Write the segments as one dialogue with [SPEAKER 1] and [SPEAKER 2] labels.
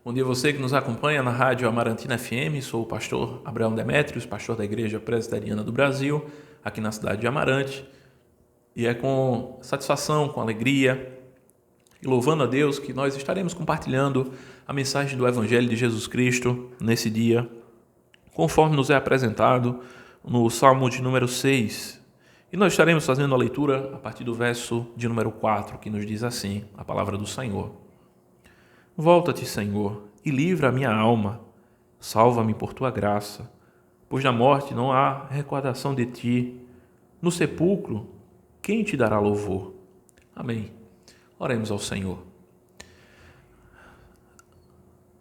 [SPEAKER 1] Bom dia a você que nos acompanha na Rádio Amarantina FM. Sou o pastor Abraão Demétrios, pastor da Igreja Presbiteriana do Brasil, aqui na cidade de Amarante. E é com satisfação, com alegria e louvando a Deus que nós estaremos compartilhando a mensagem do Evangelho de Jesus Cristo nesse dia, conforme nos é apresentado no Salmo de número 6. E nós estaremos fazendo a leitura a partir do verso de número 4, que nos diz assim, a palavra do Senhor. Volta-te, Senhor, e livra a minha alma. Salva-me por tua graça, pois na morte não há recordação de ti. No sepulcro, quem te dará louvor? Amém. Oremos ao Senhor.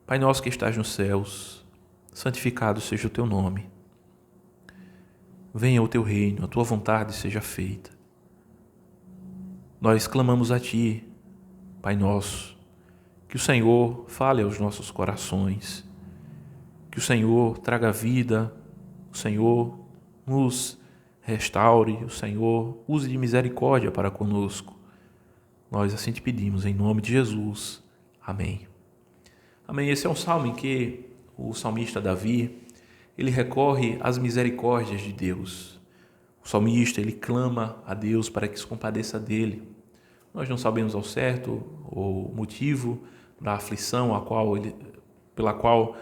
[SPEAKER 1] Pai nosso que estás nos céus, santificado seja o teu nome. Venha o teu reino, a tua vontade seja feita. Nós clamamos a ti, Pai nosso, que o Senhor fale aos nossos corações, que o Senhor traga vida, o Senhor nos restaure, o Senhor use de misericórdia para conosco. Nós assim te pedimos, em nome de Jesus. Amém. Amém. Esse é um salmo em que o salmista Davi, ele recorre às misericórdias de Deus. O salmista, ele clama a Deus para que se compadeça dele. Nós não sabemos ao certo o motivo da aflição pela qual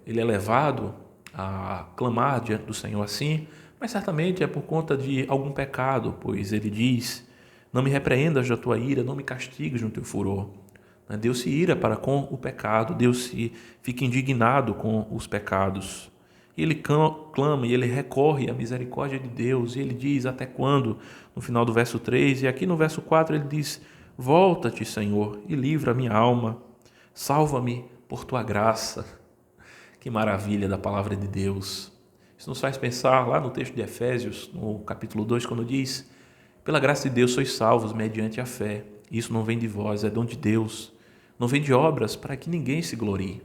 [SPEAKER 1] ele é levado a clamar diante do Senhor assim, mas certamente é por conta de algum pecado, pois ele diz: não me repreendas da tua ira, não me castigues no teu furor. Deus se ira para com o pecado, Deus fica indignado com os pecados. E ele clama e ele recorre à misericórdia de Deus, e ele diz: até quando? No final do verso 3, e aqui no verso 4 ele diz: volta-te, Senhor, e livra a minha alma, salva-me por tua graça. Que maravilha da palavra de Deus. Isso nos faz pensar lá no texto de Efésios, no capítulo 2, quando diz: pela graça de Deus sois salvos mediante a fé. Isso não vem de vós, é dom de Deus. Não vem de obras para que ninguém se glorie.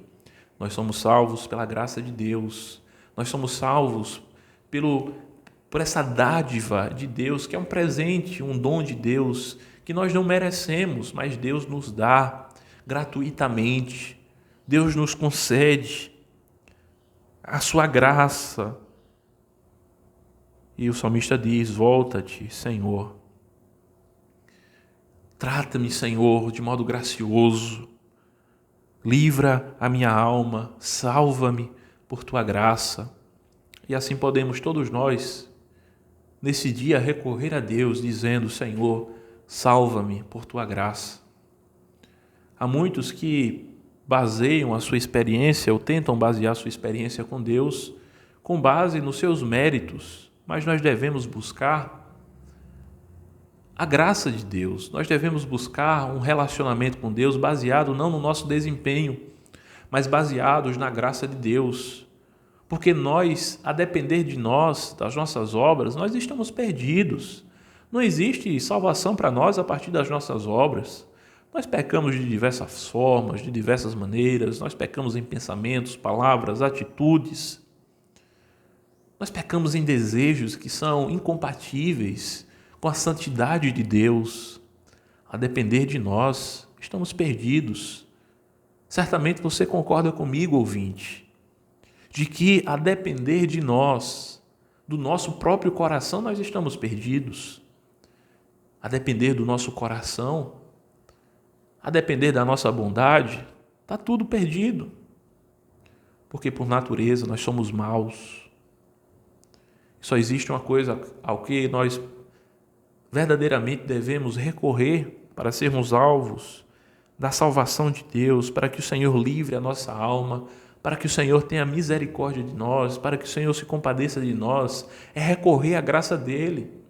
[SPEAKER 1] Nós somos salvos pela graça de Deus. Nós somos salvos por essa dádiva de Deus, que é um presente, um dom de Deus, que nós não merecemos, mas Deus nos dá gratuitamente. Deus nos concede a sua graça. E o salmista diz: volta-te, Senhor. Trata-me, Senhor, de modo gracioso. Livra a minha alma, salva-me por tua graça. E assim podemos todos nós, nesse dia, recorrer a Deus, dizendo: Senhor, salva-me por tua graça. Há muitos que baseiam a sua experiência, ou tentam basear a sua experiência com Deus, com base nos seus méritos, mas nós devemos buscar a graça de Deus. Nós devemos buscar um relacionamento com Deus baseado não no nosso desempenho, mas baseados na graça de Deus. Porque nós, a depender de nós, das nossas obras, nós estamos perdidos. Não existe salvação para nós a partir das nossas obras. Nós pecamos de diversas formas, de diversas maneiras. Nós pecamos em pensamentos, palavras, atitudes. Nós pecamos em desejos que são incompatíveis com a santidade de Deus. A depender de nós, estamos perdidos. Certamente você concorda comigo, ouvinte, de que a depender de nós, do nosso próprio coração, nós estamos perdidos. A depender do nosso coração, a depender da nossa bondade, está tudo perdido. Porque por natureza nós somos maus. Só existe uma coisa ao que nós verdadeiramente devemos recorrer para sermos alvos da salvação de Deus, para que o Senhor livre a nossa alma, para que o Senhor tenha misericórdia de nós, para que o Senhor se compadeça de nós, é recorrer à graça dEle.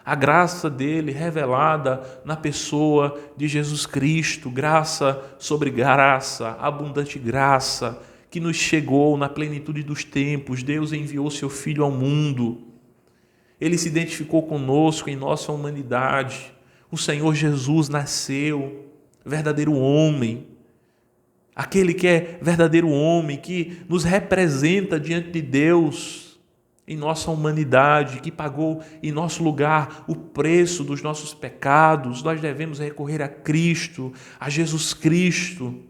[SPEAKER 1] A graça dEle revelada na pessoa de Jesus Cristo, graça sobre graça, abundante graça, que nos chegou na plenitude dos tempos. Deus enviou seu Filho ao mundo. Ele se identificou conosco em nossa humanidade. O Senhor Jesus nasceu, verdadeiro homem. Aquele que é verdadeiro homem, que nos representa diante de Deus em nossa humanidade, que pagou em nosso lugar o preço dos nossos pecados. Nós devemos recorrer a Cristo, a Jesus Cristo.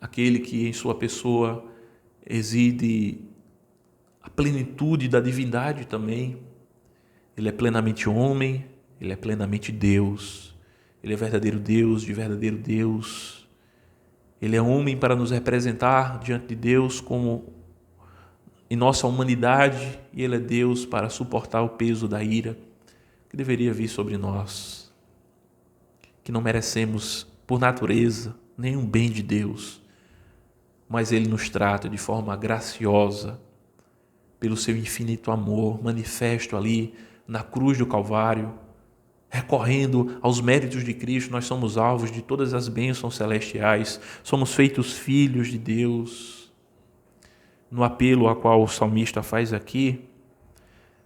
[SPEAKER 1] aquele que em sua pessoa reside a plenitude da divindade também. Ele é plenamente homem, ele é plenamente Deus. Ele é verdadeiro Deus, de verdadeiro Deus. Ele é homem para nos representar diante de Deus como em nossa humanidade, e ele é Deus para suportar o peso da ira que deveria vir sobre nós, que não merecemos por natureza nenhum bem de Deus, mas ele nos trata de forma graciosa pelo seu infinito amor manifesto ali na cruz do Calvário. Recorrendo aos méritos de Cristo, nós somos alvos de todas as bênçãos celestiais, somos feitos filhos de Deus. No apelo a qual o salmista faz aqui,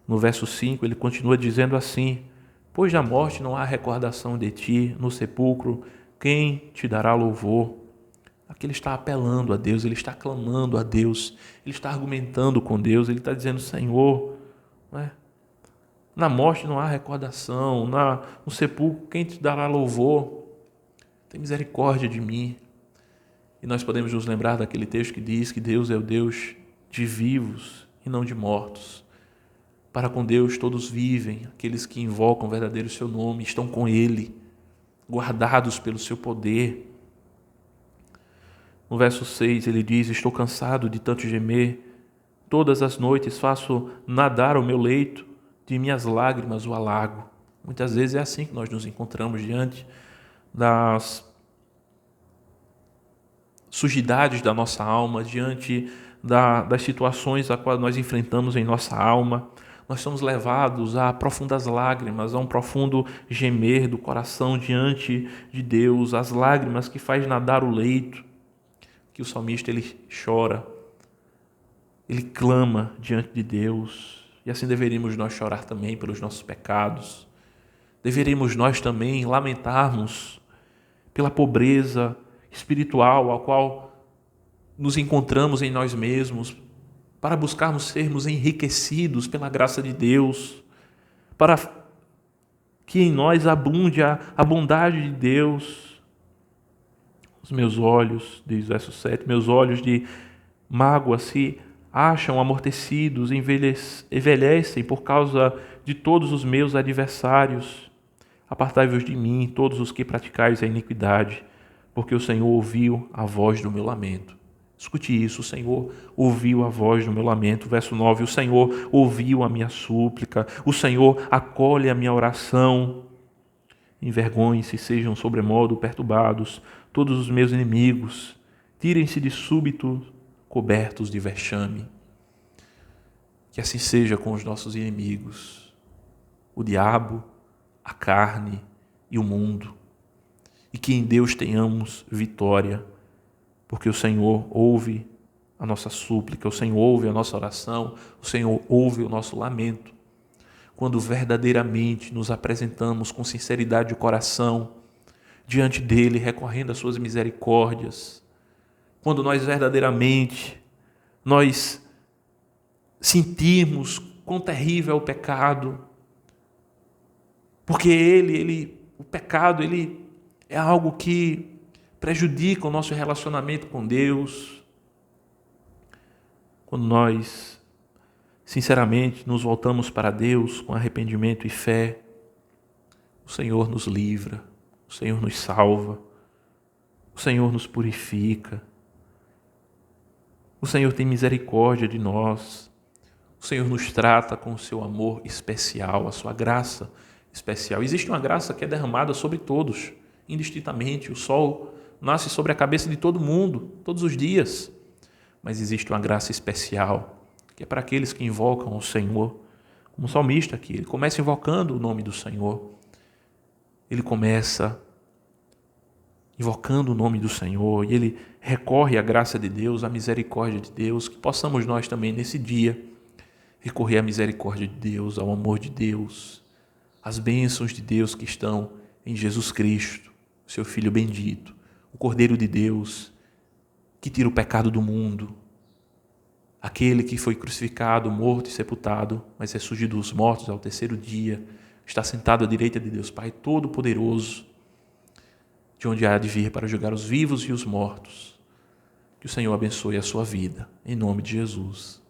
[SPEAKER 1] no verso 5, ele continua dizendo assim: pois na morte não há recordação de ti, no sepulcro quem te dará louvor? Aqui ele está apelando a Deus, ele está clamando a Deus, ele está argumentando com Deus, ele está dizendo: Senhor, não é? Na morte não há recordação, no sepulcro quem te dará louvor? Tem misericórdia de mim. E nós podemos nos lembrar daquele texto que diz que Deus é o Deus de vivos e não de mortos. Para com Deus todos vivem, aqueles que invocam o verdadeiro seu nome, estão com Ele, guardados pelo seu poder. No verso 6 ele diz: estou cansado de tanto gemer, todas as noites faço nadar o meu leito, de minhas lágrimas o alago. Muitas vezes é assim que nós nos encontramos diante das sujidades da nossa alma, diante das situações a qual nós enfrentamos em nossa alma. Nós somos levados a profundas lágrimas, a um profundo gemer do coração diante de Deus, as lágrimas que faz nadar o leito, que o salmista ele chora, ele clama diante de Deus. E assim deveríamos nós chorar também pelos nossos pecados. Deveríamos nós também lamentarmos pela pobreza espiritual a qual nos encontramos em nós mesmos, para buscarmos sermos enriquecidos pela graça de Deus, para que em nós abunde a bondade de Deus. Os meus olhos, diz o verso 7, meus olhos de mágoa se acham amortecidos, envelhecem por causa de todos os meus adversários. Apartai-vos de mim, todos os que praticais a iniquidade, porque o Senhor ouviu a voz do meu lamento. Escute isso: o Senhor ouviu a voz do meu lamento. Verso 9, o Senhor ouviu a minha súplica, o Senhor acolhe a minha oração. Envergonhem-se, sejam sobremodo perturbados todos os meus inimigos, tirem-se de súbito cobertos de vexame. Que assim seja com os nossos inimigos, o diabo, a carne e o mundo, e que em Deus tenhamos vitória, porque o Senhor ouve a nossa súplica, o Senhor ouve a nossa oração, o Senhor ouve o nosso lamento, quando verdadeiramente nos apresentamos com sinceridade de coração diante dele, recorrendo às suas misericórdias, quando nós verdadeiramente sentirmos quão terrível é o pecado, porque o pecado é algo que prejudica o nosso relacionamento com Deus. Quando nós sinceramente nos voltamos para Deus com arrependimento e fé, o Senhor nos livra, o Senhor nos salva, o Senhor nos purifica, o Senhor tem misericórdia de nós, o Senhor nos trata com o seu amor especial, a sua graça especial. Existe uma graça que é derramada sobre todos, indistintamente. O sol nasce sobre a cabeça de todo mundo, todos os dias. Mas existe uma graça especial, que é para aqueles que invocam o Senhor. Como o salmista aqui, ele começa invocando o nome do Senhor. Ele começa invocando o nome do Senhor e ele recorre à graça de Deus, à misericórdia de Deus, que possamos nós também nesse dia recorrer à misericórdia de Deus, ao amor de Deus, às bênçãos de Deus que estão em Jesus Cristo, seu Filho bendito, o Cordeiro de Deus, que tira o pecado do mundo, aquele que foi crucificado, morto e sepultado, mas ressurgiu dos mortos ao terceiro dia, está sentado à direita de Deus Pai Todo-Poderoso, de onde há de vir para julgar os vivos e os mortos. Que o Senhor abençoe a sua vida, em nome de Jesus.